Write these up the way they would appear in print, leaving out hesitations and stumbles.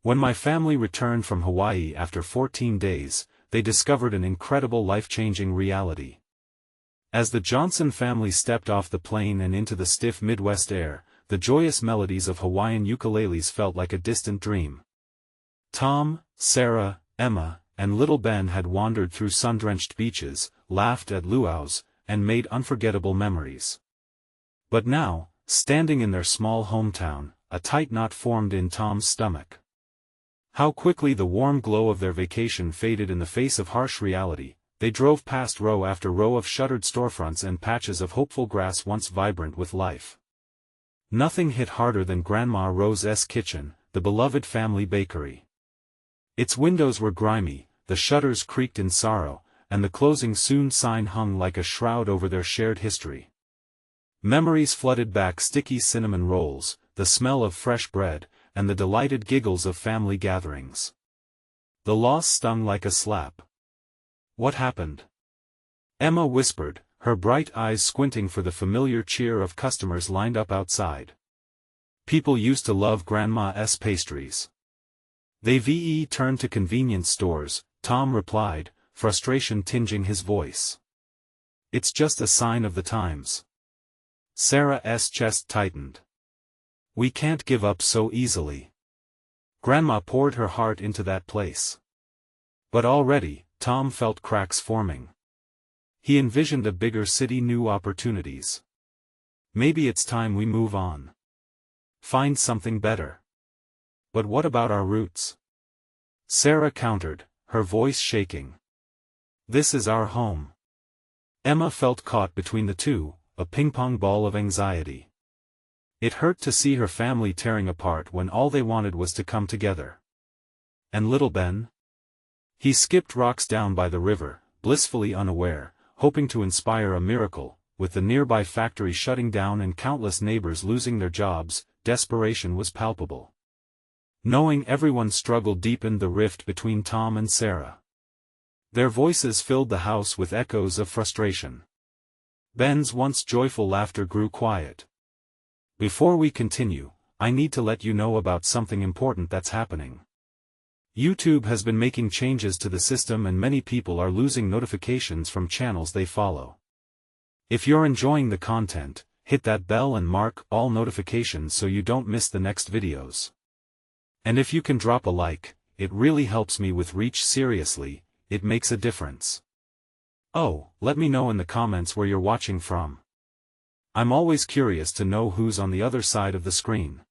When my family returned from Hawaii after 14 days, they discovered an incredible life-changing reality. As the Johnson family stepped off the plane and into the stiff Midwest air, the joyous melodies of Hawaiian ukuleles felt like a distant dream. Tom, Sarah, Emma, and little Ben had wandered through sun-drenched beaches, laughed at luau's, and made unforgettable memories. But now, standing in their small hometown, a tight knot formed in Tom's stomach. How quickly the warm glow of their vacation faded in the face of harsh reality. They drove past row after row of shuttered storefronts and patches of hopeful grass once vibrant with life. Nothing hit harder than Grandma Rose's kitchen, the beloved family bakery. Its windows were grimy, the shutters creaked in sorrow, and the closing soon sign hung like a shroud over their shared history. Memories flooded back: sticky cinnamon rolls, the smell of fresh bread, and the delighted giggles of family gatherings. The loss stung like a slap. "What happened?" Emma whispered, her bright eyes squinting for the familiar cheer of customers lined up outside. "People used to love Grandma's pastries. They turned to convenience stores," Tom replied, frustration tinging his voice. "It's just a sign of the times." Sarah's chest tightened. "We can't give up so easily." Grandma poured her heart into that place. But already, Tom felt cracks forming. He envisioned a bigger city, new opportunities. "Maybe it's time we move on. Find something better." "But what about our roots?" Sarah countered, her voice shaking. "This is our home." Emma felt caught between the two, a ping-pong ball of anxiety. It hurt to see her family tearing apart when all they wanted was to come together. And little Ben? He skipped rocks down by the river, blissfully unaware, hoping to inspire a miracle. With the nearby factory shutting down and countless neighbors losing their jobs, desperation was palpable. Knowing everyone struggled deepened the rift between Tom and Sarah. Their voices filled the house with echoes of frustration. Ben's once joyful laughter grew quiet. "Before we continue, I need to let you know about something important that's happening. YouTube has been making changes to the system and many people are losing notifications from channels they follow. If you're enjoying the content, hit that bell and mark all notifications so you don't miss the next videos. And if you can drop a like, it really helps me with reach. Seriously, it makes a difference. Oh, let me know in the comments where you're watching from. I'm always curious to know who's on the other side of the screen."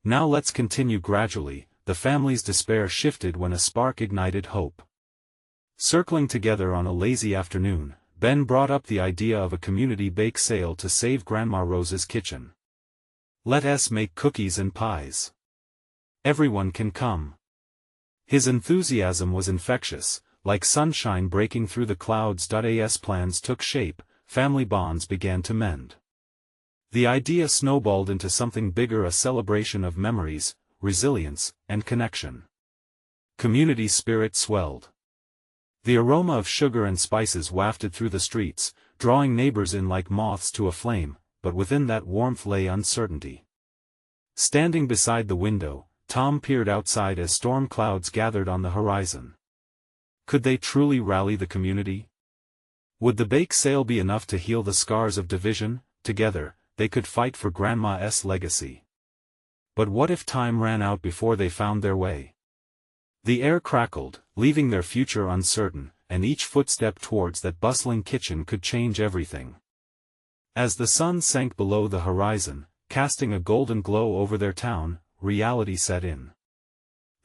Now let's continue. Gradually, the family's despair shifted when a spark ignited hope. Circling together on a lazy afternoon, Ben brought up the idea of a community bake sale to save Grandma Rose's kitchen. "Let us make cookies and pies. Everyone can come." His enthusiasm was infectious, like sunshine breaking through the clouds. As plans took shape, family bonds began to mend. The idea snowballed into something bigger, a celebration of memories, resilience, and connection. Community spirit swelled. The aroma of sugar and spices wafted through the streets, drawing neighbors in like moths to a flame, but within that warmth lay uncertainty. Standing beside the window, Tom peered outside as storm clouds gathered on the horizon. Could they truly rally the community? Would the bake sale be enough to heal the scars of division? Together, they could fight for Grandma's legacy. But what if time ran out before they found their way? The air crackled, leaving their future uncertain, and each footstep towards that bustling kitchen could change everything. As the sun sank below the horizon, casting a golden glow over their town, reality set in.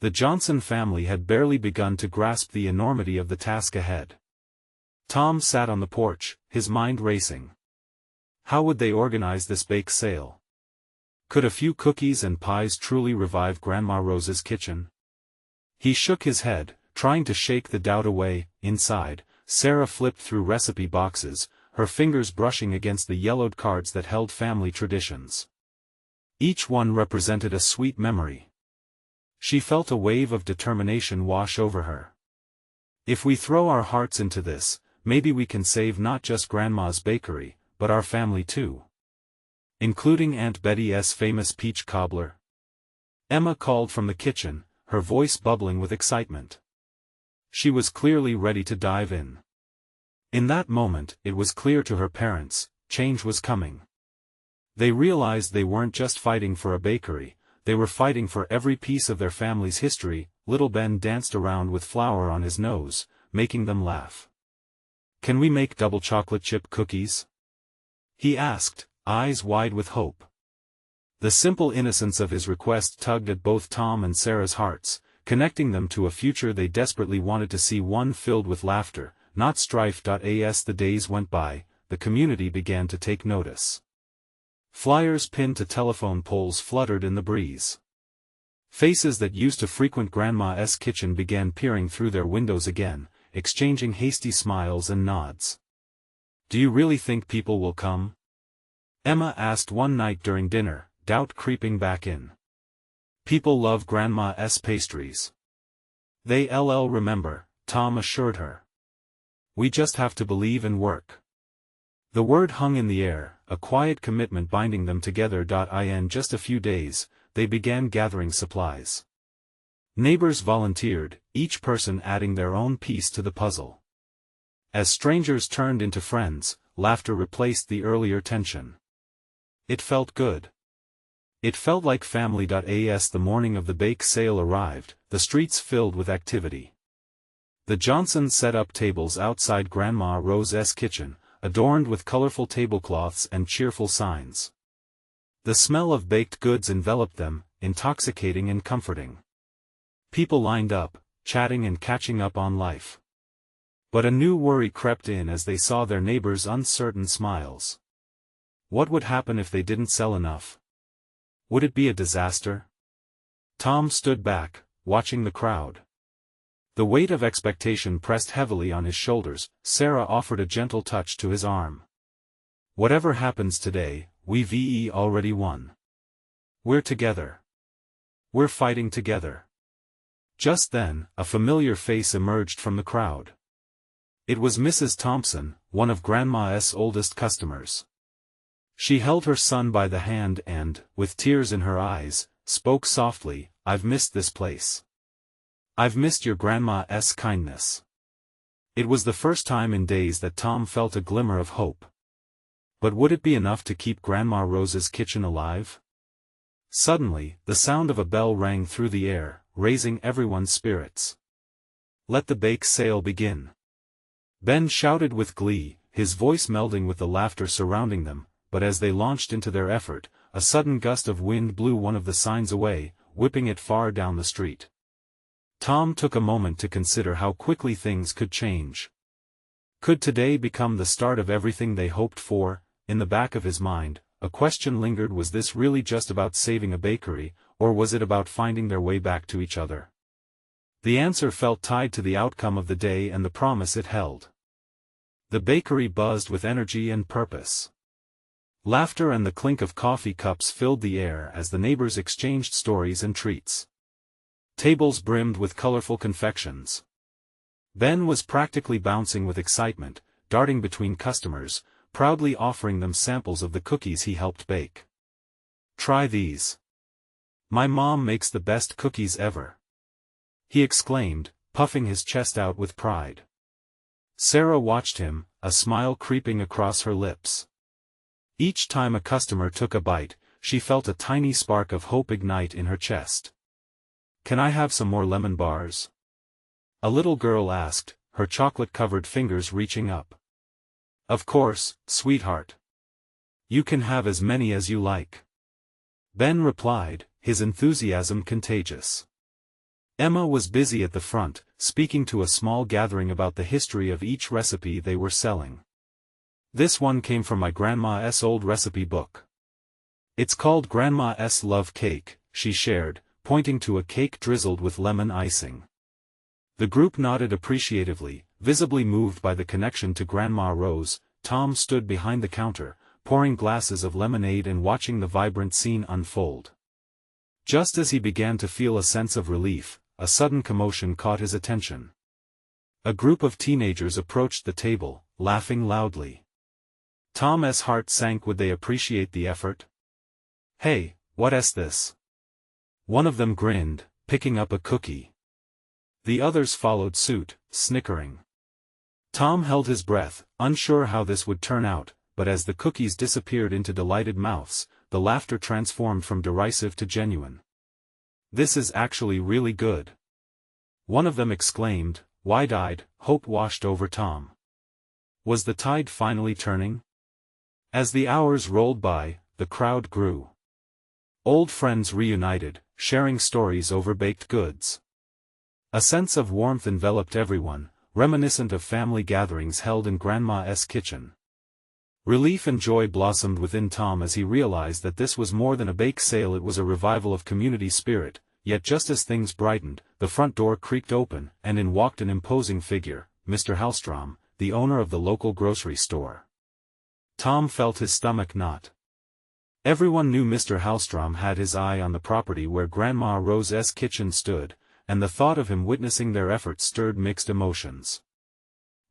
The Johnson family had barely begun to grasp the enormity of the task ahead. Tom sat on the porch, his mind racing. How would they organize this bake sale? Could a few cookies and pies truly revive Grandma Rose's kitchen? He shook his head, trying to shake the doubt away. Inside, Sarah flipped through recipe boxes, her fingers brushing against the yellowed cards that held family traditions. Each one represented a sweet memory. She felt a wave of determination wash over her. "If we throw our hearts into this, maybe we can save not just Grandma's bakery, but our family too. Including Aunt Betty's famous peach cobbler." Emma called from the kitchen, her voice bubbling with excitement. She was clearly ready to dive in. In that moment, it was clear to her parents, change was coming. They realized they weren't just fighting for a bakery, they were fighting for every piece of their family's history. Little Ben danced around with flour on his nose, making them laugh. "Can we make double chocolate chip cookies?" he asked, eyes wide with hope. The simple innocence of his request tugged at both Tom and Sarah's hearts, connecting them to a future they desperately wanted to see, one filled with laughter, not strife. As the days went by, the community began to take notice. Flyers pinned to telephone poles fluttered in the breeze. Faces that used to frequent Grandma's kitchen began peering through their windows again, exchanging hasty smiles and nods. "Do you really think people will come?" Emma asked one night during dinner, doubt creeping back in. "People love Grandma's pastries." "They'll remember," Tom assured her. "We just have to believe and work." The word hung in the air, a quiet commitment binding them together. In just a few days, they began gathering supplies. Neighbors volunteered, each person adding their own piece to the puzzle. As strangers turned into friends, laughter replaced the earlier tension. It felt good. It felt like family. As the morning of the bake sale arrived, the streets filled with activity. The Johnsons set up tables outside Grandma Rose's kitchen, adorned with colorful tablecloths and cheerful signs. The smell of baked goods enveloped them, intoxicating and comforting. People lined up, chatting and catching up on life. But a new worry crept in as they saw their neighbors' uncertain smiles. What would happen if they didn't sell enough? Would it be a disaster? Tom stood back, watching the crowd. The weight of expectation pressed heavily on his shoulders. Sarah offered a gentle touch to his arm. "Whatever happens today, we've already won. We're together. We're fighting together." Just then, a familiar face emerged from the crowd. It was Mrs. Thompson, one of Grandma's oldest customers. She held her son by the hand and, with tears in her eyes, spoke softly, "I've missed this place. I've missed your Grandma's kindness." It was the first time in days that Tom felt a glimmer of hope. But would it be enough to keep Grandma Rose's kitchen alive? Suddenly, the sound of a bell rang through the air, raising everyone's spirits. "Let the bake sale begin!" Ben shouted with glee, his voice melding with the laughter surrounding them. But as they launched into their effort, a sudden gust of wind blew one of the signs away, whipping it far down the street. Tom took a moment to consider how quickly things could change. Could today become the start of everything they hoped for? In the back of his mind, a question lingered: was this really just about saving a bakery, or was it about finding their way back to each other? The answer felt tied to the outcome of the day and the promise it held. The bakery buzzed with energy and purpose. Laughter and the clink of coffee cups filled the air as the neighbors exchanged stories and treats. Tables brimmed with colorful confections. Ben was practically bouncing with excitement, darting between customers, proudly offering them samples of the cookies he helped bake. "Try these. My mom makes the best cookies ever," he exclaimed, puffing his chest out with pride. Sarah watched him, a smile creeping across her lips. Each time a customer took a bite, she felt a tiny spark of hope ignite in her chest. "Can I have some more lemon bars?" a little girl asked, her chocolate-covered fingers reaching up. "Of course, sweetheart. You can have as many as you like," Ben replied, his enthusiasm contagious. Emma was busy at the front, speaking to a small gathering about the history of each recipe they were selling. "This one came from my grandma's old recipe book. It's called Grandma's Love Cake," she shared, pointing to a cake drizzled with lemon icing. The group nodded appreciatively, visibly moved by the connection to Grandma Rose. Tom stood behind the counter, pouring glasses of lemonade and watching the vibrant scene unfold. Just as he began to feel a sense of relief, a sudden commotion caught his attention. A group of teenagers approached the table, laughing loudly. Tom's heart sank. Would they appreciate the effort? "Hey, what's this?" One of them grinned, picking up a cookie. The others followed suit, snickering. Tom held his breath, unsure how this would turn out, but as the cookies disappeared into delighted mouths, the laughter transformed from derisive to genuine. "This is actually really good," one of them exclaimed, wide-eyed. Hope washed over Tom. Was the tide finally turning? As the hours rolled by, the crowd grew. Old friends reunited, sharing stories over baked goods. A sense of warmth enveloped everyone, reminiscent of family gatherings held in Grandma's kitchen. Relief and joy blossomed within Tom as he realized that this was more than a bake sale, it was a revival of community spirit. Yet just as things brightened, the front door creaked open, and in walked an imposing figure, Mr. Hallstrom, the owner of the local grocery store. Tom felt his stomach knot. Everyone knew Mr. Hallstrom had his eye on the property where Grandma Rose's kitchen stood, and the thought of him witnessing their efforts stirred mixed emotions.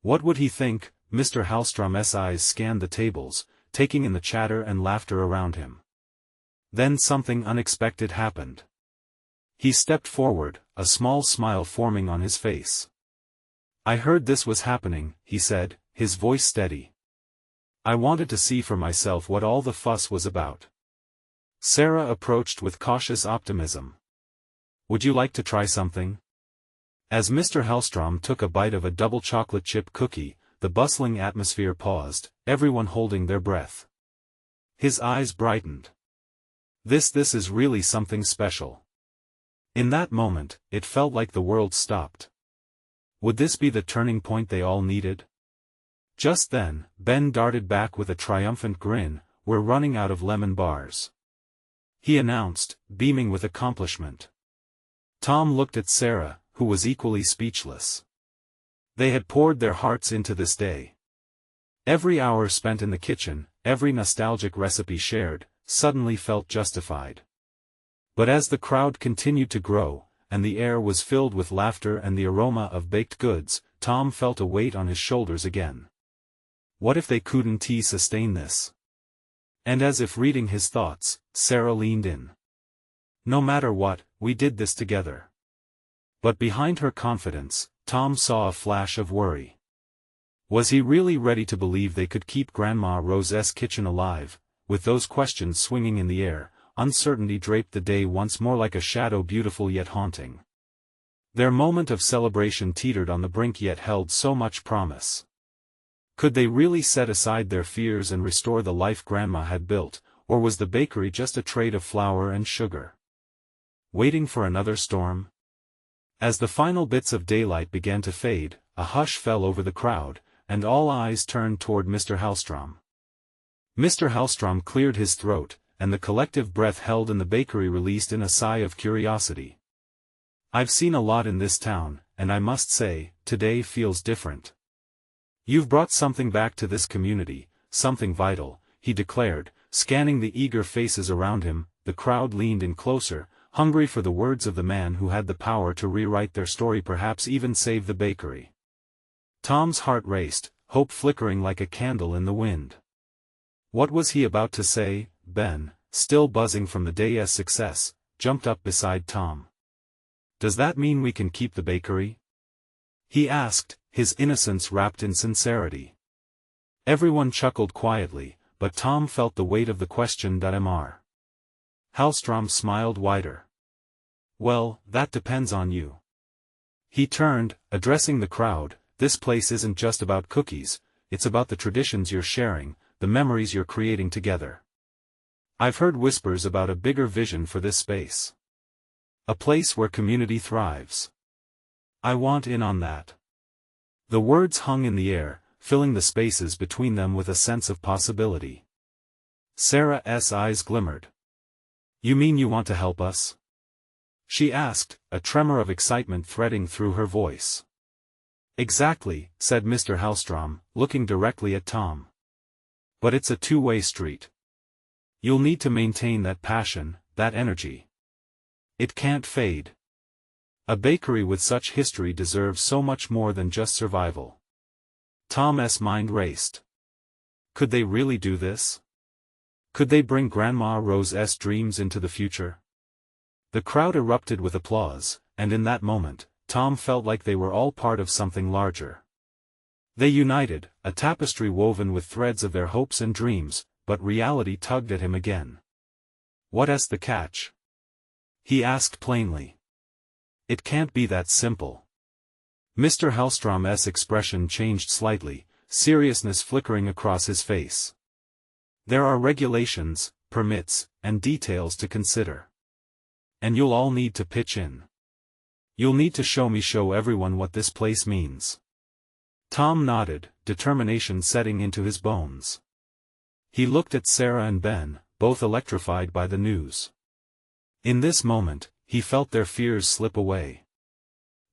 What would he think? Mr. Hallstrom's eyes scanned the tables, taking in the chatter and laughter around him. Then something unexpected happened. He stepped forward, a small smile forming on his face. "I heard this was happening," he said, his voice steady. "I wanted to see for myself what all the fuss was about." Sarah approached with cautious optimism. "Would you like to try something?" As Mr. Hallstrom took a bite of a double chocolate chip cookie, the bustling atmosphere paused, everyone holding their breath. His eyes brightened. This is really something special." In that moment, it felt like the world stopped. Would this be the turning point they all needed? Just then, Ben darted back with a triumphant grin. "We're running out of lemon bars," he announced, beaming with accomplishment. Tom looked at Sarah, who was equally speechless. They had poured their hearts into this day. Every hour spent in the kitchen, every nostalgic recipe shared, suddenly felt justified. But as the crowd continued to grow, and the air was filled with laughter and the aroma of baked goods, Tom felt a weight on his shoulders again. What if they couldn't sustain this? And as if reading his thoughts, Sarah leaned in. "No matter what, we did this together." But behind her confidence, Tom saw a flash of worry. Was he really ready to believe they could keep Grandma Rose's kitchen alive? With those questions swinging in the air, uncertainty draped the day once more like a shadow, beautiful yet haunting. Their moment of celebration teetered on the brink yet held so much promise. Could they really set aside their fears and restore the life Grandma had built, or was the bakery just a trade of flour and sugar, waiting for another storm? As the final bits of daylight began to fade, a hush fell over the crowd, and all eyes turned toward Mr. Hallstrom. Mr. Hallstrom cleared his throat, and the collective breath held in the bakery released in a sigh of curiosity. "I've seen a lot in this town, and I must say, today feels different. You've brought something back to this community, something vital," he declared, scanning the eager faces around him. The crowd leaned in closer, hungry for the words of the man who had the power to rewrite their story, perhaps even save the bakery. Tom's heart raced, hope flickering like a candle in the wind. What was he about to say? Ben, still buzzing from the day's success, jumped up beside Tom. "Does that mean we can keep the bakery?" he asked, his innocence wrapped in sincerity. Everyone chuckled quietly, but Tom felt the weight of the question. Mr. Hallstrom smiled wider. "Well, that depends on you." He turned, addressing the crowd. "This place isn't just about cookies, it's about the traditions you're sharing, the memories you're creating together. I've heard whispers about a bigger vision for this space. A place where community thrives. I want in on that." The words hung in the air, filling the spaces between them with a sense of possibility. Sarah's eyes glimmered. "You mean you want to help us?" she asked, a tremor of excitement threading through her voice. "Exactly," said Mr. Hallstrom, looking directly at Tom. "But it's a two-way street. You'll need to maintain that passion, that energy. It can't fade. A bakery with such history deserves so much more than just survival." Tom's mind raced. Could they really do this? Could they bring Grandma Rose's dreams into the future? The crowd erupted with applause, and in that moment, Tom felt like they were all part of something larger. They united, a tapestry woven with threads of their hopes and dreams, but reality tugged at him again. "What's the catch?" he asked plainly. "It can't be that simple." Mr. Hellstrom's expression changed slightly, seriousness flickering across his face. "There are regulations, permits, and details to consider. And you'll all need to pitch in. You'll need to show everyone what this place means." Tom nodded, determination setting into his bones. He looked at Sarah and Ben, both electrified by the news. In this moment, he felt their fears slip away.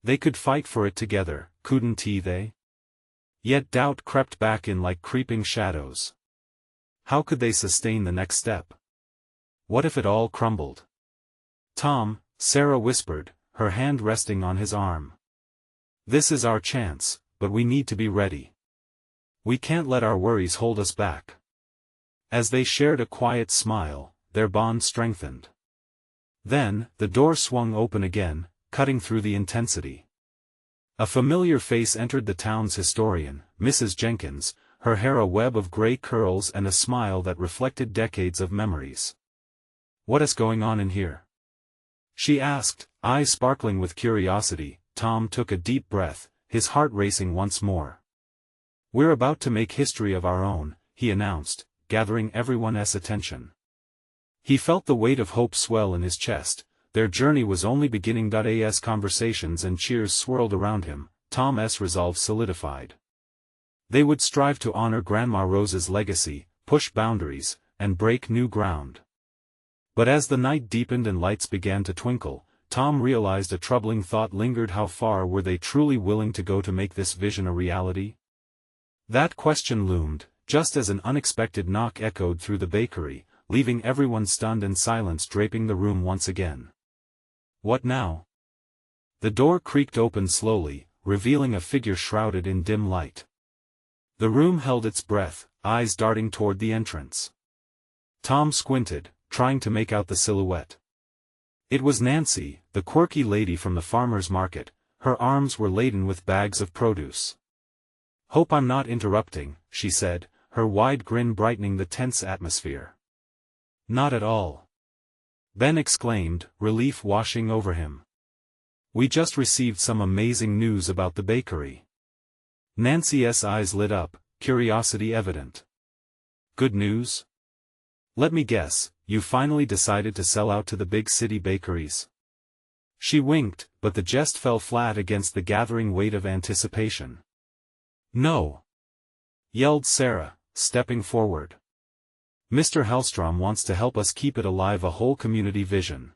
They could fight for it together, couldn't they? Yet doubt crept back in like creeping shadows. How could they sustain the next step? What if it all crumbled? "Tom," Sarah whispered, her hand resting on his arm. "This is our chance, but we need to be ready. We can't let our worries hold us back." As they shared a quiet smile, their bond strengthened. Then, the door swung open again, cutting through the intensity. A familiar face entered, the town's historian, Mrs. Jenkins, her hair a web of gray curls and a smile that reflected decades of memories. "What's going on in here?" she asked, eyes sparkling with curiosity. Tom took a deep breath, his heart racing once more. "We're about to make history of our own," he announced, gathering everyone's attention. He felt the weight of hope swell in his chest. Their journey was only beginning. As conversations and cheers swirled around him, Tom's resolve solidified. They would strive to honor Grandma Rose's legacy, push boundaries, and break new ground. But as the night deepened and lights began to twinkle, Tom realized a troubling thought lingered. How far were they truly willing to go to make this vision a reality? That question loomed, just as an unexpected knock echoed through the bakery, leaving everyone stunned and silence draping the room once again. "What now?" The door creaked open slowly, revealing a figure shrouded in dim light. The room held its breath, eyes darting toward the entrance. Tom squinted, trying to make out the silhouette. It was Nancy, the quirky lady from the farmer's market. Her arms were laden with bags of produce. "Hope I'm not interrupting," she said, her wide grin brightening the tense atmosphere. "Not at all," Ben exclaimed, relief washing over him. "We just received some amazing news about the bakery." Nancy's eyes lit up, curiosity evident. "Good news? Let me guess, you finally decided to sell out to the big city bakeries?" She winked, but the jest fell flat against the gathering weight of anticipation. "No!" yelled Sarah, stepping forward. "Mr. Hellstrom wants to help us keep it alive, a whole community vision."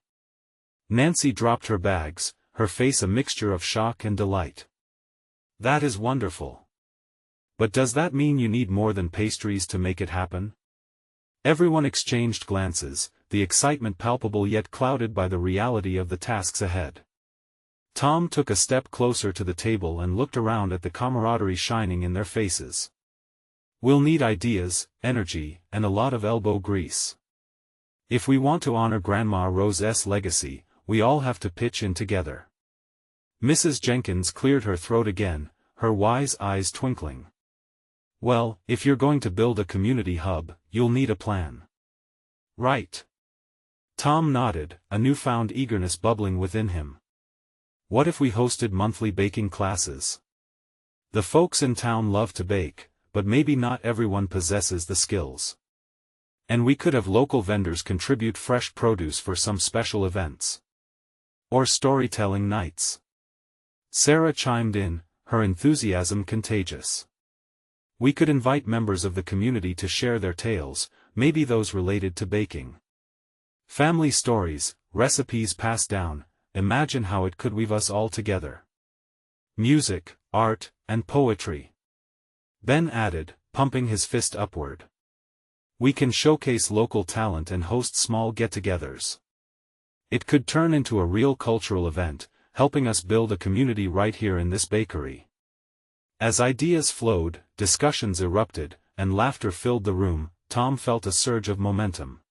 Nancy dropped her bags, her face a mixture of shock and delight. "That is wonderful. But does that mean you need more than pastries to make it happen?" Everyone exchanged glances, the excitement palpable yet clouded by the reality of the tasks ahead. Tom took a step closer to the table and looked around at the camaraderie shining in their faces. "We'll need ideas, energy, and a lot of elbow grease. If we want to honor Grandma Rose's legacy, we all have to pitch in together." Mrs. Jenkins cleared her throat again, her wise eyes twinkling. "Well, if you're going to build a community hub, you'll need a plan." "Right." Tom nodded, a newfound eagerness bubbling within him. "What if we hosted monthly baking classes? The folks in town love to bake, but maybe not everyone possesses the skills. And we could have local vendors contribute fresh produce for some special events. Or storytelling nights." Sarah chimed in, her enthusiasm contagious. "We could invite members of the community to share their tales, maybe those related to baking. Family stories, recipes passed down, imagine how it could weave us all together. Music, art, and poetry," Ben added, pumping his fist upward. "We can showcase local talent and host small get-togethers. It could turn into a real cultural event, helping us build a community right here in this bakery." As ideas flowed, discussions erupted, and laughter filled the room, Tom felt a surge of momentum.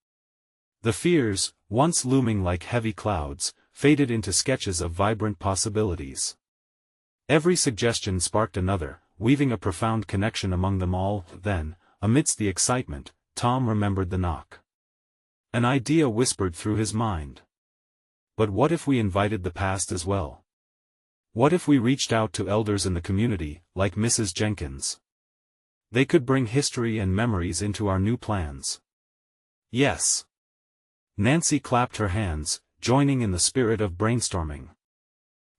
The fears, once looming like heavy clouds, faded into sketches of vibrant possibilities. Every suggestion sparked another, weaving a profound connection among them all. Then, amidst the excitement, Tom remembered the knock. An idea whispered through his mind. But what if we invited the past as well? What if we reached out to elders in the community, like Mrs. Jenkins? They could bring history and memories into our new plans. Yes. Nancy clapped her hands, joining in the spirit of brainstorming.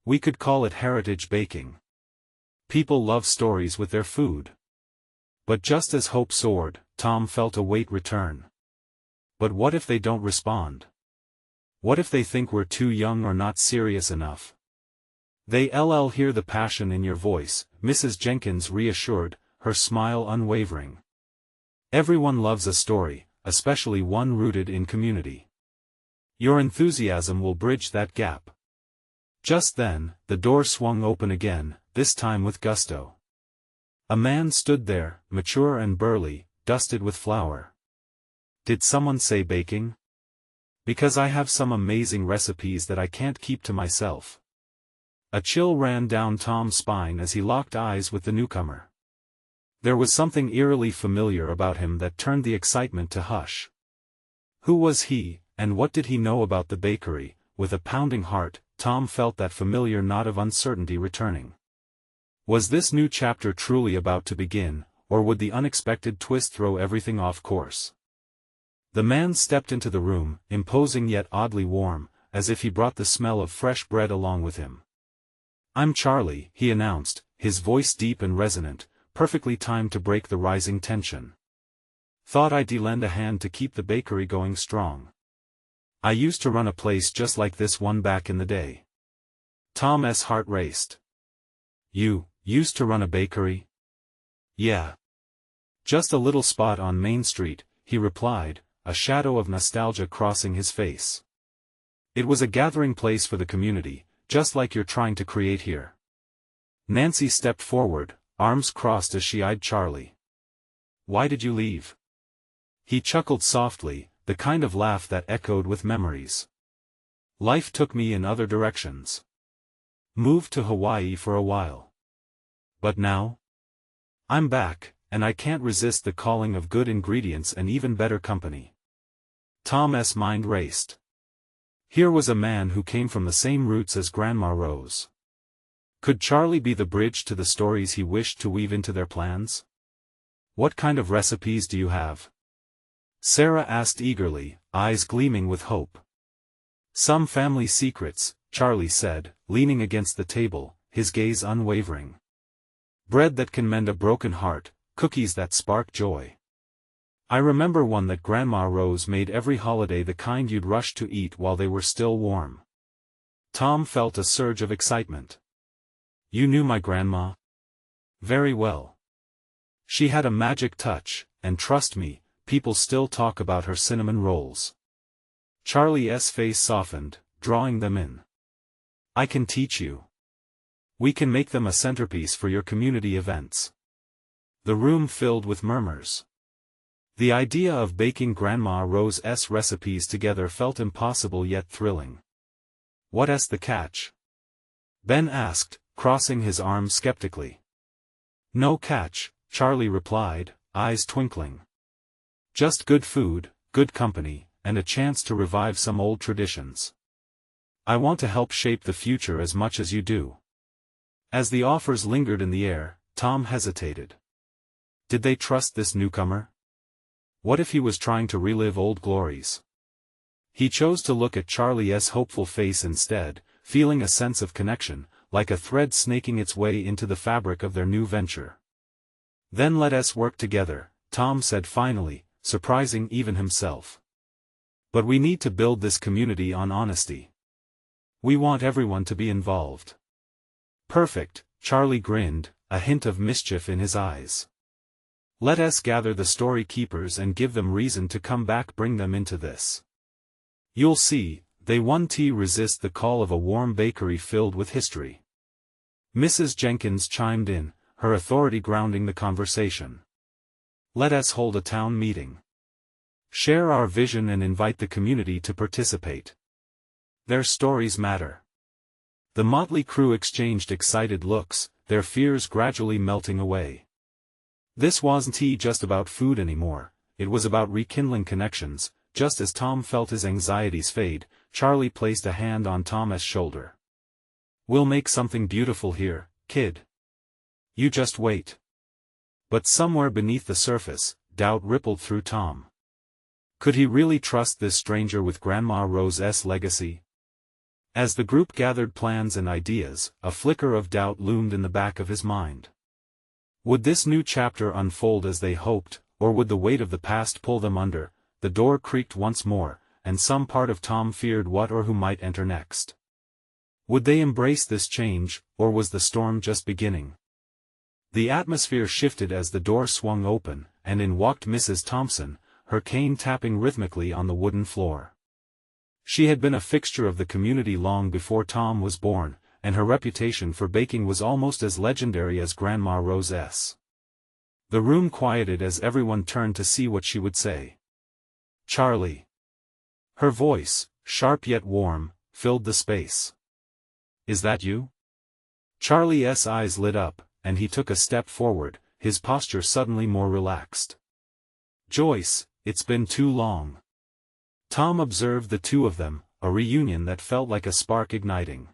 We could call it heritage baking. People love stories with their food. But just as hope soared, Tom felt a weight return. But what if they don't respond? What if they think we're too young or not serious enough? They'll hear the passion in your voice, Mrs. Jenkins reassured, her smile unwavering. Everyone loves a story, especially one rooted in community. Your enthusiasm will bridge that gap. Just then, the door swung open again, this time with gusto. A man stood there, mature and burly, dusted with flour. Did someone say baking? Because I have some amazing recipes that I can't keep to myself. A chill ran down Tom's spine as he locked eyes with the newcomer. There was something eerily familiar about him that turned the excitement to hush. Who was he, and what did he know about the bakery? With a pounding heart, Tom felt that familiar knot of uncertainty returning. Was this new chapter truly about to begin, or would the unexpected twist throw everything off course? The man stepped into the room, imposing yet oddly warm, as if he brought the smell of fresh bread along with him. I'm Charlie, he announced, his voice deep and resonant, perfectly timed to break the rising tension. Thought I'd lend a hand to keep the bakery going strong. I used to run a place just like this one back in the day. Tom's heart raced. You used to run a bakery? Yeah. Just a little spot on Main Street, he replied, a shadow of nostalgia crossing his face. It was a gathering place for the community, just like you're trying to create here. Nancy stepped forward, arms crossed as she eyed Charlie. Why did you leave? He chuckled softly, the kind of laugh that echoed with memories. Life took me in other directions. Moved to Hawaii for a while. But now? I'm back, and I can't resist the calling of good ingredients and even better company. Tom's mind raced. Here was a man who came from the same roots as Grandma Rose. Could Charlie be the bridge to the stories he wished to weave into their plans? What kind of recipes do you have? Sarah asked eagerly, eyes gleaming with hope. Some family secrets, Charlie said, leaning against the table, his gaze unwavering. Bread that can mend a broken heart, cookies that spark joy. I remember one that Grandma Rose made every holiday, the kind you'd rush to eat while they were still warm. Tom felt a surge of excitement. You knew my grandma? Very well. She had a magic touch, and trust me, people still talk about her cinnamon rolls. Charlie's face softened, drawing them in. I can teach you. We can make them a centerpiece for your community events. The room filled with murmurs. The idea of baking Grandma Rose's recipes together felt impossible yet thrilling. What's the catch? Ben asked, crossing his arms skeptically. No catch, Charlie replied, eyes twinkling. Just good food, good company, and a chance to revive some old traditions. I want to help shape the future as much as you do. As the offers lingered in the air, Tom hesitated. Did they trust this newcomer? What if he was trying to relive old glories? He chose to look at Charlie's hopeful face instead, feeling a sense of connection, like a thread snaking its way into the fabric of their new venture. Then let us work together, Tom said finally, surprising even himself. But we need to build this community on honesty. We want everyone to be involved. Perfect, Charlie grinned, a hint of mischief in his eyes. Let us gather the story keepers and give them reason to come back, bring them into this. You'll see, they won't resist the call of a warm bakery filled with history. Mrs. Jenkins chimed in, her authority grounding the conversation. Let us hold a town meeting. share our vision and invite the community to participate. Their stories matter. The motley crew exchanged excited looks, their fears gradually melting away. This wasn't just about food anymore, it was about rekindling connections. Just as Tom felt his anxieties fade, Charlie placed a hand on Tom's shoulder. "We'll make something beautiful here, kid. You just wait." But somewhere beneath the surface, doubt rippled through Tom. Could he really trust this stranger with Grandma Rose's legacy? As the group gathered plans and ideas, a flicker of doubt loomed in the back of his mind. Would this new chapter unfold as they hoped, or would the weight of the past pull them under? The door creaked once more, and some part of Tom feared what or who might enter next. Would they embrace this change, or was the storm just beginning? The atmosphere shifted as the door swung open, and in walked Mrs. Thompson, her cane tapping rhythmically on the wooden floor. She had been a fixture of the community long before Tom was born, and her reputation for baking was almost as legendary as Grandma Rose's. The room quieted as everyone turned to see what she would say. "Charlie." Her voice, sharp yet warm, filled the space. "Is that you?" Charlie's eyes lit up, and he took a step forward, his posture suddenly more relaxed. "Joyce, it's been too long." Tom observed the two of them, a reunion that felt like a spark igniting.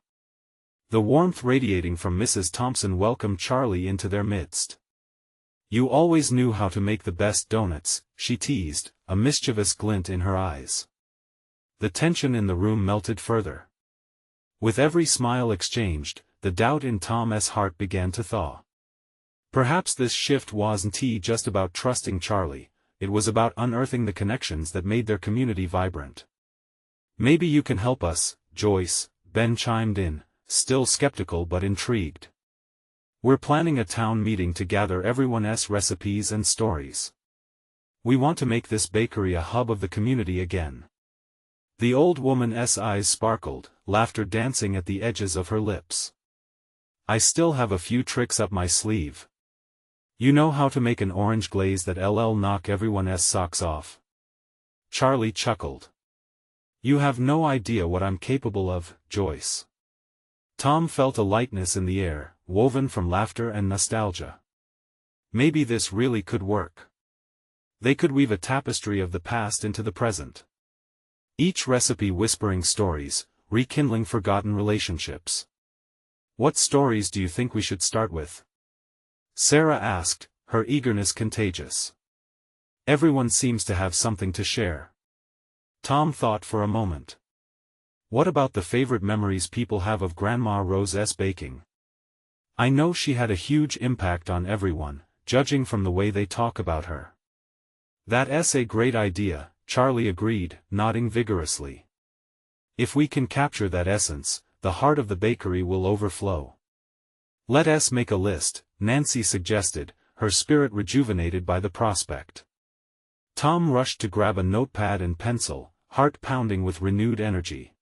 The warmth radiating from Mrs. Thompson welcomed Charlie into their midst. "You always knew how to make the best donuts," she teased, a mischievous glint in her eyes. The tension in the room melted further. With every smile exchanged, the doubt in Tom's heart began to thaw. Perhaps this shift wasn't just about trusting Charlie, it was about unearthing the connections that made their community vibrant. "Maybe you can help us, Joyce," Ben chimed in, still skeptical but intrigued. "We're planning a town meeting to gather everyone's recipes and stories. We want to make this bakery a hub of the community again." The old woman's eyes sparkled, laughter dancing at the edges of her lips. "I still have a few tricks up my sleeve. You know how to make an orange glaze that'll knock everyone's socks off." Charlie chuckled. "You have no idea what I'm capable of, Joyce." Tom felt a lightness in the air, woven from laughter and nostalgia. Maybe this really could work. They could weave a tapestry of the past into the present. Each recipe whispering stories, rekindling forgotten relationships. "What stories do you think we should start with?" Sarah asked, her eagerness contagious. "Everyone seems to have something to share." Tom thought for a moment. "What about the favorite memories people have of Grandma Rose's baking? I know she had a huge impact on everyone, judging from the way they talk about her." "That's a great idea," Charlie agreed, nodding vigorously. "If we can capture that essence, the heart of the bakery will overflow." "Let us make a list," Nancy suggested, her spirit rejuvenated by the prospect. Tom rushed to grab a notepad and pencil, heart pounding with renewed energy.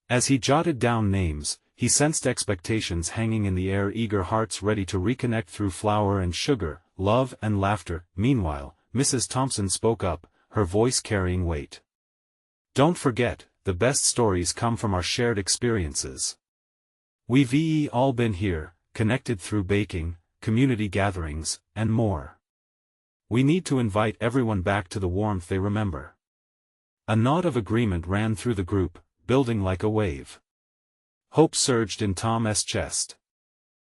As he jotted down names, he sensed expectations hanging in the air, eager hearts ready to reconnect through flour and sugar, love and laughter. Meanwhile, Mrs. Thompson spoke up, her voice carrying weight. "Don't forget, the best stories come from our shared experiences. We've all been here, connected through baking, community gatherings, and more. We need to invite everyone back to the warmth they remember." A nod of agreement ran through the group, building like a wave. Hope surged in Tom's chest.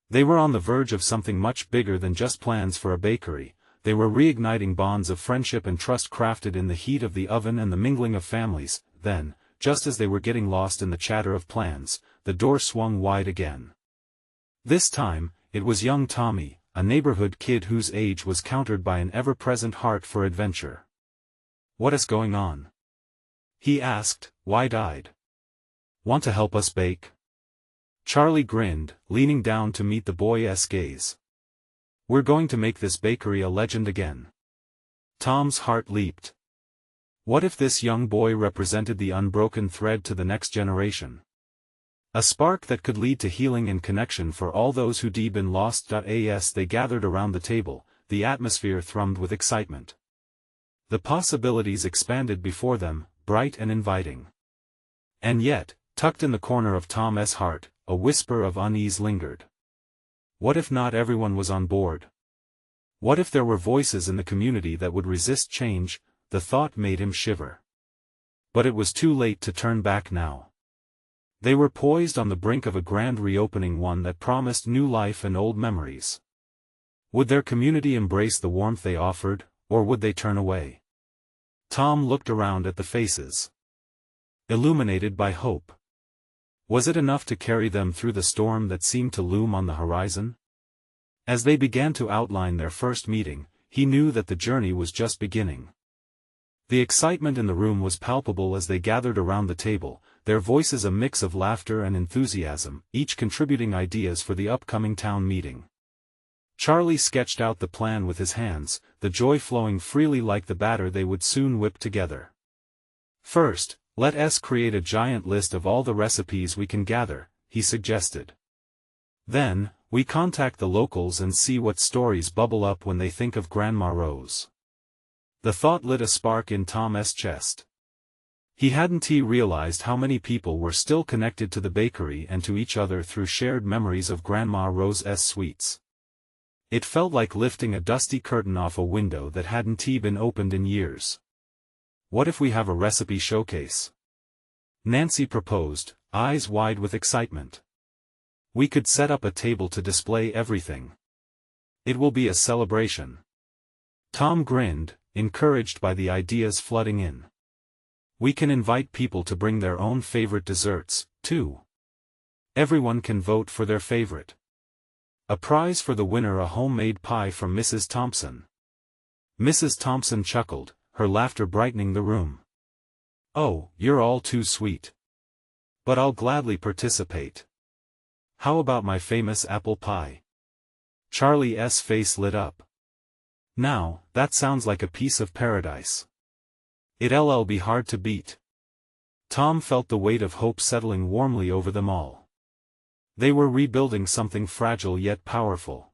They were on the verge of something much bigger than just plans for a bakery. They were reigniting bonds of friendship and trust crafted in the heat of the oven and the mingling of families. Then, just as they were getting lost in the chatter of plans, the door swung wide again. This time, it was young Tommy, a neighborhood kid whose age was countered by an ever-present heart for adventure. "What is going on?" he asked, wide-eyed. "Want to help us bake?" Charlie grinned, leaning down to meet the boy's gaze. "We're going to make this bakery a legend again." Tom's heart leaped. What if this young boy represented the unbroken thread to the next generation? A spark that could lead to healing and connection for all those who'd been lost. As they gathered around the table, the atmosphere thrummed with excitement. The possibilities expanded before them, bright and inviting. And yet, tucked in the corner of Tom's heart, a whisper of unease lingered. What if not everyone was on board? What if there were voices in the community that would resist change? The thought made him shiver. But it was too late to turn back now. They were poised on the brink of a grand reopening, one that promised new life and old memories. Would their community embrace the warmth they offered, or would they turn away? Tom looked around at the faces, illuminated by hope. Was it enough to carry them through the storm that seemed to loom on the horizon? As they began to outline their first meeting, he knew that the journey was just beginning. The excitement in the room was palpable as they gathered around the table, their voices a mix of laughter and enthusiasm, each contributing ideas for the upcoming town meeting. Charlie sketched out the plan with his hands, the joy flowing freely like the batter they would soon whip together. First, let us create a giant list of all the recipes we can gather, he suggested. Then, we contact the locals and see what stories bubble up when they think of Grandma Rose. The thought lit a spark in Tom's chest. He hadn't realized how many people were still connected to the bakery and to each other through shared memories of Grandma Rose's sweets. It felt like lifting a dusty curtain off a window that hadn't been opened in years. What if we have a recipe showcase? Nancy proposed, eyes wide with excitement. We could set up a table to display everything. It will be a celebration. Tom grinned, encouraged by the ideas flooding in. We can invite people to bring their own favorite desserts, too. Everyone can vote for their favorite. A prize for the winner, a homemade pie from Mrs. Thompson. Mrs. Thompson chuckled, her laughter brightening the room. Oh, you're all too sweet. But I'll gladly participate. How about my famous apple pie? Charlie's face lit up. Now, that sounds like a piece of paradise. It'll be hard to beat. Tom felt the weight of hope settling warmly over them all. They were rebuilding something fragile yet powerful.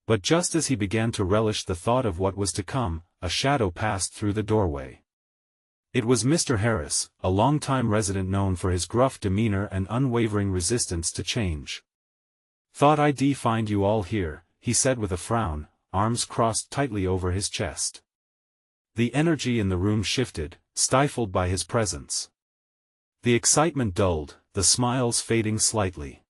But just as he began to relish the thought of what was to come, a shadow passed through the doorway. It was Mr. Harris, a longtime resident known for his gruff demeanor and unwavering resistance to change. Thought I'd find you all here, he said with a frown, arms crossed tightly over his chest. The energy in the room shifted, stifled by his presence. The excitement dulled, the smiles fading slightly.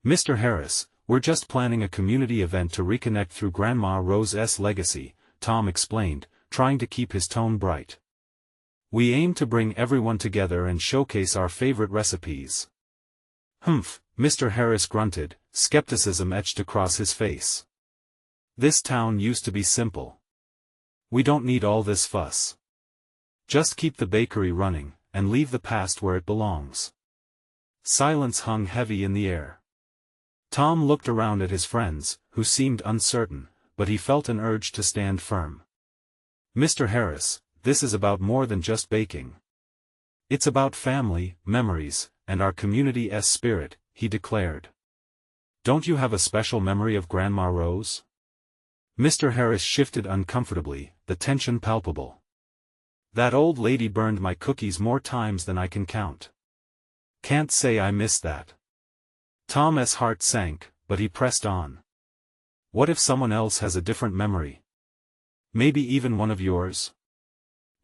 Mr. Harris, we're just planning a community event to reconnect through Grandma Rose's legacy, Tom explained, trying to keep his tone bright. We aim to bring everyone together and showcase our favorite recipes. Humph, Mr. Harris grunted, skepticism etched across his face. This town used to be simple. We don't need all this fuss. Just keep the bakery running, and leave the past where it belongs. Silence hung heavy in the air. Tom looked around at his friends, who seemed uncertain, but he felt an urge to stand firm. Mr. Harris, this is about more than just baking. It's about family, memories, and our community's spirit, he declared. Don't you have a special memory of Grandma Rose? Mr. Harris shifted uncomfortably, the tension palpable. That old lady burned my cookies more times than I can count. Can't say I miss that. Tom's heart sank, but he pressed on. What if someone else has a different memory? Maybe even one of yours?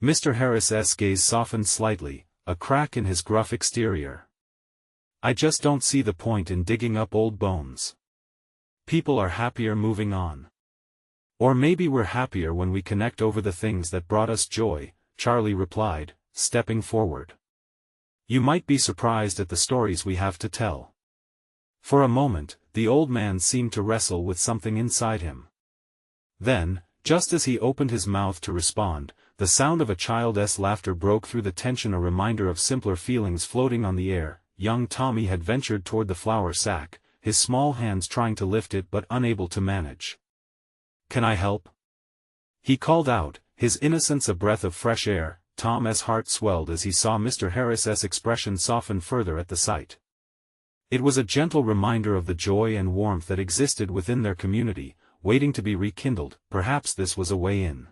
Mr. Harris's gaze softened slightly, a crack in his gruff exterior. I just don't see the point in digging up old bones. People are happier moving on. Or maybe we're happier when we connect over the things that brought us joy, Charlie replied, stepping forward. You might be surprised at the stories we have to tell. For a moment, the old man seemed to wrestle with something inside him. Then, just as he opened his mouth to respond, the sound of a child's laughter broke through the tension, a reminder of simpler feelings floating on the air. Young Tommy had ventured toward the flour sack, his small hands trying to lift it but unable to manage. Can I help? He called out, his innocence a breath of fresh air. Tom's heart swelled as he saw Mr. Harris's expression soften further at the sight. It was a gentle reminder of the joy and warmth that existed within their community, waiting to be rekindled. Perhaps this was a way in.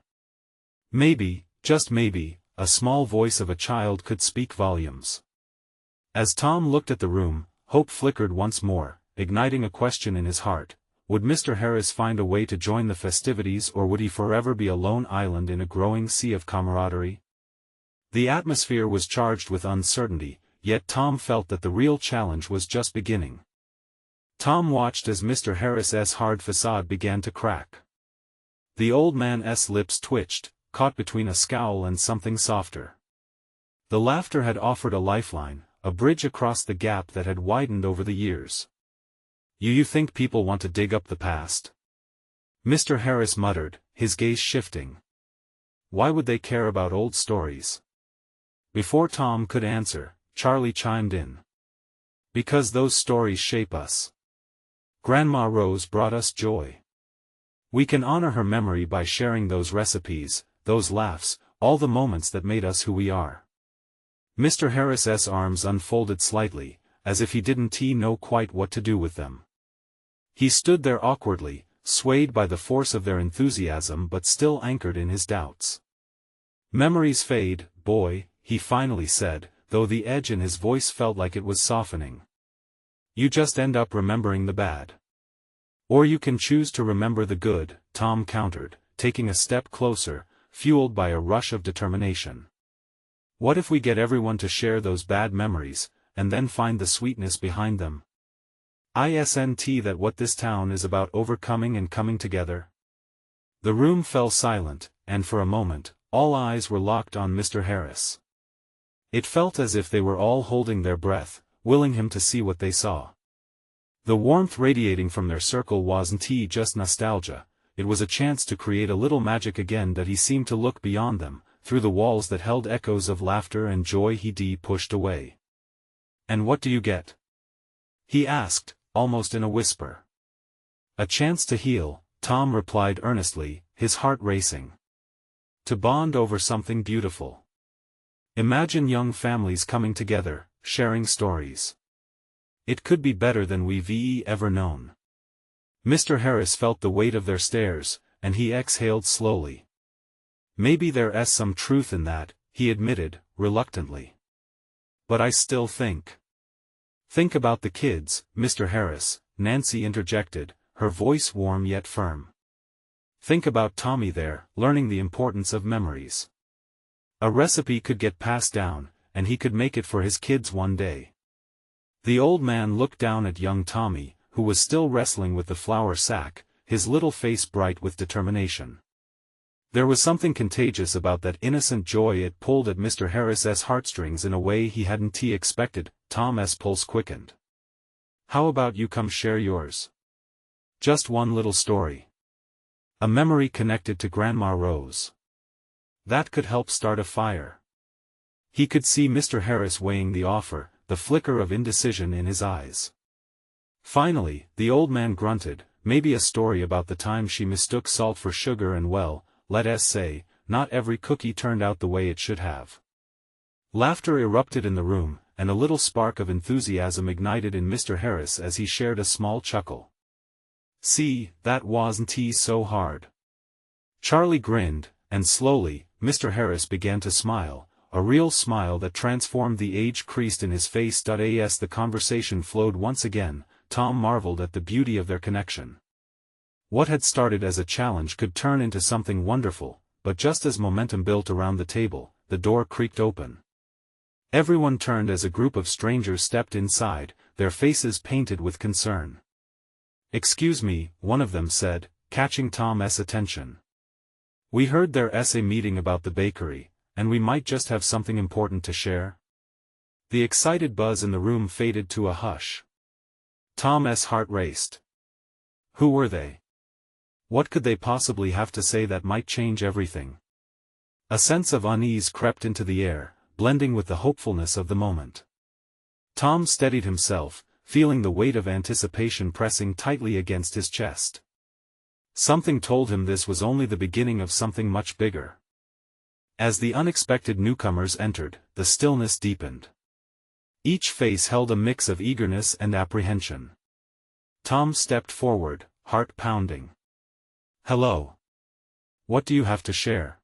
Maybe, just maybe, a small voice of a child could speak volumes. As Tom looked at the room, hope flickered once more, igniting a question in his heart. Would Mr. Harris find a way to join the festivities, or would he forever be a lone island in a growing sea of camaraderie? The atmosphere was charged with uncertainty, yet Tom felt that the real challenge was just beginning. Tom watched as Mr. Harris's hard facade began to crack. The old man's lips twitched, caught between a scowl and something softer. The laughter had offered a lifeline, a bridge across the gap that had widened over the years. You think people want to dig up the past? Mr. Harris muttered, his gaze shifting. Why would they care about old stories? Before Tom could answer, Charlie chimed in. Because those stories shape us. Grandma Rose brought us joy. We can honor her memory by sharing those recipes, those laughs, all the moments that made us who we are. Mr. Harris's arms unfolded slightly, as if he didn't know quite what to do with them. He stood there awkwardly, swayed by the force of their enthusiasm but still anchored in his doubts. Memories fade, boy, he finally said, though the edge in his voice felt like it was softening. You just end up remembering the bad. Or you can choose to remember the good, Tom countered, taking a step closer, fueled by a rush of determination. What if we get everyone to share those bad memories, and then find the sweetness behind them? Isn't that what this town is about, overcoming and coming together? The room fell silent, and for a moment, all eyes were locked on Mr. Harris. It felt as if they were all holding their breath, willing him to see what they saw. The warmth radiating from their circle wasn't just nostalgia, it was a chance to create a little magic again. That he seemed to look beyond them, through the walls that held echoes of laughter and joy he pushed away. And what do you get? He asked, almost in a whisper. A chance to heal, Tom replied earnestly, his heart racing. To bond over something beautiful. Imagine young families coming together, sharing stories. It could be better than we've ever known. Mr. Harris felt the weight of their stares, and he exhaled slowly. Maybe there's some truth in that, he admitted, reluctantly. But I still think. Think about the kids, Mr. Harris, Nancy interjected, her voice warm yet firm. Think about Tommy there, learning the importance of memories. A recipe could get passed down, and he could make it for his kids one day. The old man looked down at young Tommy, who was still wrestling with the flour sack, his little face bright with determination. There was something contagious about that innocent joy. It pulled at Mr. Harris's heartstrings in a way he hadn't expected. Tom's pulse quickened. How about you come share yours? Just one little story. A memory connected to Grandma Rose. That could help start a fire. He could see Mr. Harris weighing the offer, the flicker of indecision in his eyes. Finally, the old man grunted, maybe a story about the time she mistook salt for sugar and, well, let's say, not every cookie turned out the way it should have. Laughter erupted in the room, and a little spark of enthusiasm ignited in Mr. Harris as he shared a small chuckle. See, that wasn't so hard. Charlie grinned, and slowly, Mr. Harris began to smile, a real smile that transformed the age creased in his face. As the conversation flowed once again, Tom marveled at the beauty of their connection. What had started as a challenge could turn into something wonderful, but just as momentum built around the table, the door creaked open. Everyone turned as a group of strangers stepped inside, their faces painted with concern. Excuse me, one of them said, catching Tom's attention. We heard there's a meeting about the bakery, and we might just have something important to share. The excited buzz in the room faded to a hush. Tom's heart raced. Who were they? What could they possibly have to say that might change everything? A sense of unease crept into the air, blending with the hopefulness of the moment. Tom steadied himself, feeling the weight of anticipation pressing tightly against his chest. Something told him this was only the beginning of something much bigger. As the unexpected newcomers entered, the stillness deepened. Each face held a mix of eagerness and apprehension. Tom stepped forward, heart pounding. Hello. What do you have to share?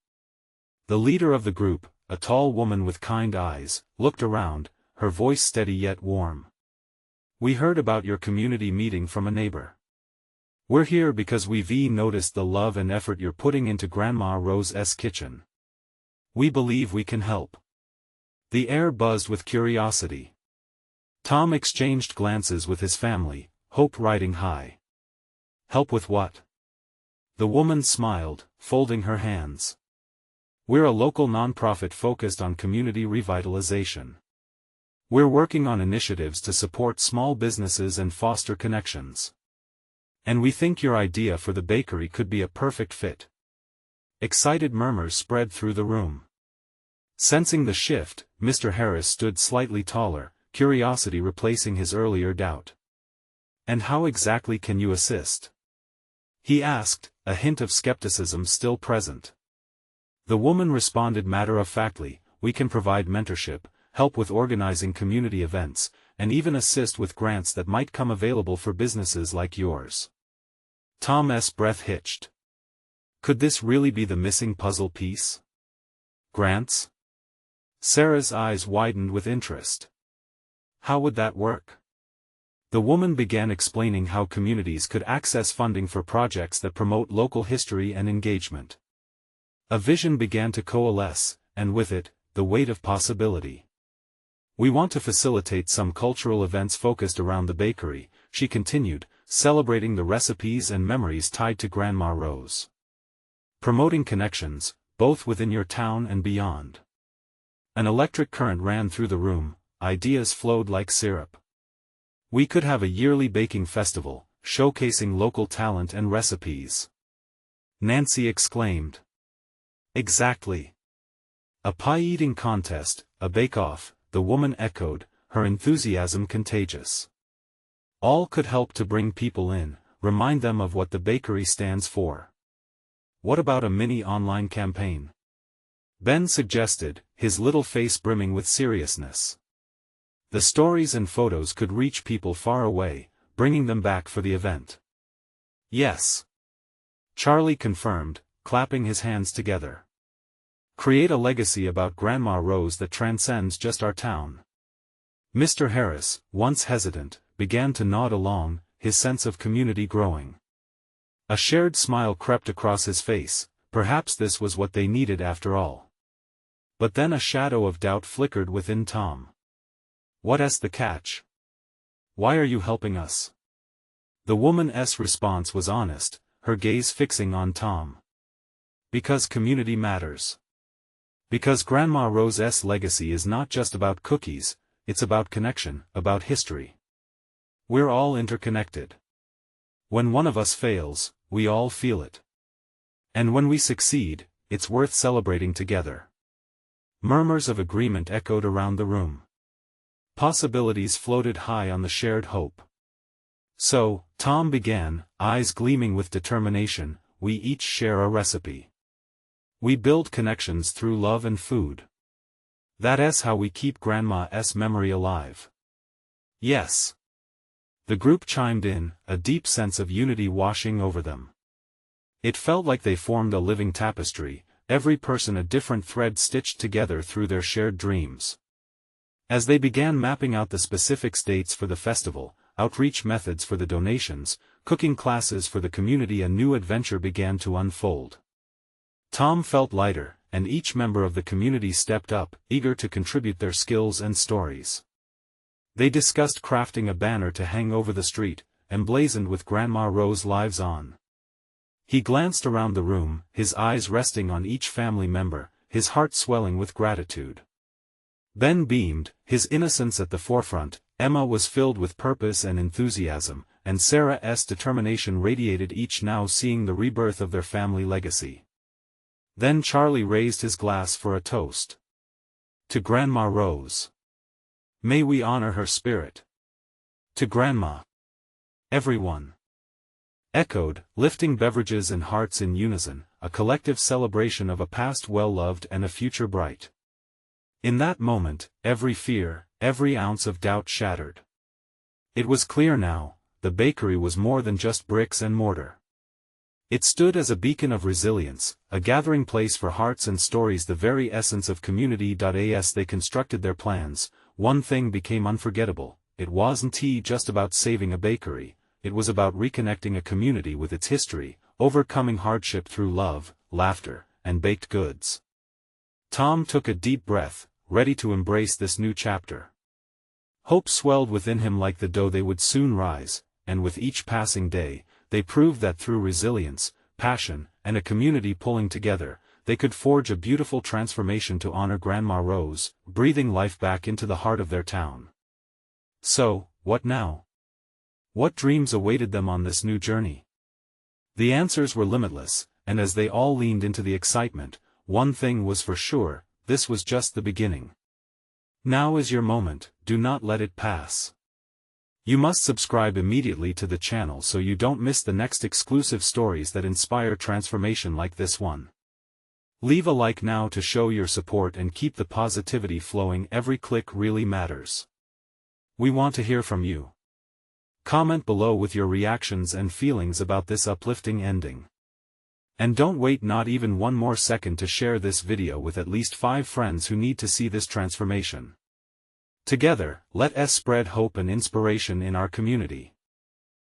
The leader of the group, a tall woman with kind eyes, looked around, her voice steady yet warm. "We heard about your community meeting from a neighbor. We're here because we've noticed the love and effort you're putting into Grandma Rose's kitchen. We believe we can help." The air buzzed with curiosity. Tom exchanged glances with his family, hope riding high. "Help with what?" The woman smiled, folding her hands. "We're a local nonprofit focused on community revitalization. We're working on initiatives to support small businesses and foster connections. And we think your idea for the bakery could be a perfect fit." Excited murmurs spread through the room. Sensing the shift, Mr. Harris stood slightly taller, curiosity replacing his earlier doubt. "And how exactly can you assist?" he asked, a hint of skepticism still present. The woman responded matter-of-factly, "We can provide mentorship, help with organizing community events, and even assist with grants that might come available for businesses like yours." Tom's breath hitched. Could this really be the missing puzzle piece? Grants? Sarah's eyes widened with interest. How would that work? The woman began explaining how communities could access funding for projects that promote local history and engagement. A vision began to coalesce, and with it, the weight of possibility. "We want to facilitate some cultural events focused around the bakery," she continued, celebrating the recipes and memories tied to Grandma Rose. "Promoting connections, both within your town and beyond." An electric current ran through the room, ideas flowed like syrup. "We could have a yearly baking festival, showcasing local talent and recipes," Nancy exclaimed. "Exactly. A pie-eating contest, a bake-off," the woman echoed, her enthusiasm contagious. "All could help to bring people in, remind them of what the bakery stands for." "What about a mini online campaign?" Ben suggested, his little face brimming with seriousness. "The stories and photos could reach people far away, bringing them back for the event." "Yes," Charlie confirmed, clapping his hands together. "Create a legacy about Grandma Rose that transcends just our town." Mr. Harris, once hesitant, began to nod along, his sense of community growing. A shared smile crept across his face, perhaps this was what they needed after all. But then a shadow of doubt flickered within Tom. "What's the catch? Why are you helping us?" The woman's response was honest, her gaze fixing on Tom. "Because community matters. Because Grandma Rose's legacy is not just about cookies, it's about connection, about history. We're all interconnected. When one of us fails, we all feel it. And when we succeed, it's worth celebrating together." Murmurs of agreement echoed around the room. Possibilities floated high on the shared hope. "So," Tom began, eyes gleaming with determination, "we each share a recipe. We build connections through love and food. That's how we keep Grandma's memory alive." "Yes." The group chimed in, a deep sense of unity washing over them. It felt like they formed a living tapestry, every person a different thread stitched together through their shared dreams. As they began mapping out the specific dates for the festival, outreach methods for the donations, cooking classes for the community, a new adventure began to unfold. Tom felt lighter, and each member of the community stepped up, eager to contribute their skills and stories. They discussed crafting a banner to hang over the street, emblazoned with Grandma Rose lives on. He glanced around the room, his eyes resting on each family member, his heart swelling with gratitude. Ben beamed, his innocence at the forefront. Emma was filled with purpose and enthusiasm, and Sarah's determination radiated, each now seeing the rebirth of their family legacy. Then Charlie raised his glass for a toast. "To Grandma Rose. May we honor her spirit." "To Grandma." Everyone echoed, lifting beverages and hearts in unison, a collective celebration of a past well-loved and a future bright. In that moment, every fear, every ounce of doubt shattered. It was clear now, the bakery was more than just bricks and mortar. It stood as a beacon of resilience, a gathering place for hearts and stories, the very essence of community. As they constructed their plans, one thing became unforgettable: it wasn't just about saving a bakery, it was about reconnecting a community with its history, overcoming hardship through love, laughter, and baked goods. Tom took a deep breath, ready to embrace this new chapter. Hope swelled within him like the dough they would soon rise, and with each passing day, they proved that through resilience, passion, and a community pulling together, they could forge a beautiful transformation to honor Grandma Rose, breathing life back into the heart of their town. So, what now? What dreams awaited them on this new journey? The answers were limitless, and as they all leaned into the excitement, one thing was for sure: this was just the beginning. Now is your moment, do not let it pass. You must subscribe immediately to the channel so you don't miss the next exclusive stories that inspire transformation like this one. Leave a like now to show your support and keep the positivity flowing. Every click really matters. We want to hear from you. Comment below with your reactions and feelings about this uplifting ending. And don't wait not even one more second to share this video with at least 5 friends who need to see this transformation. Together, let us spread hope and inspiration in our community.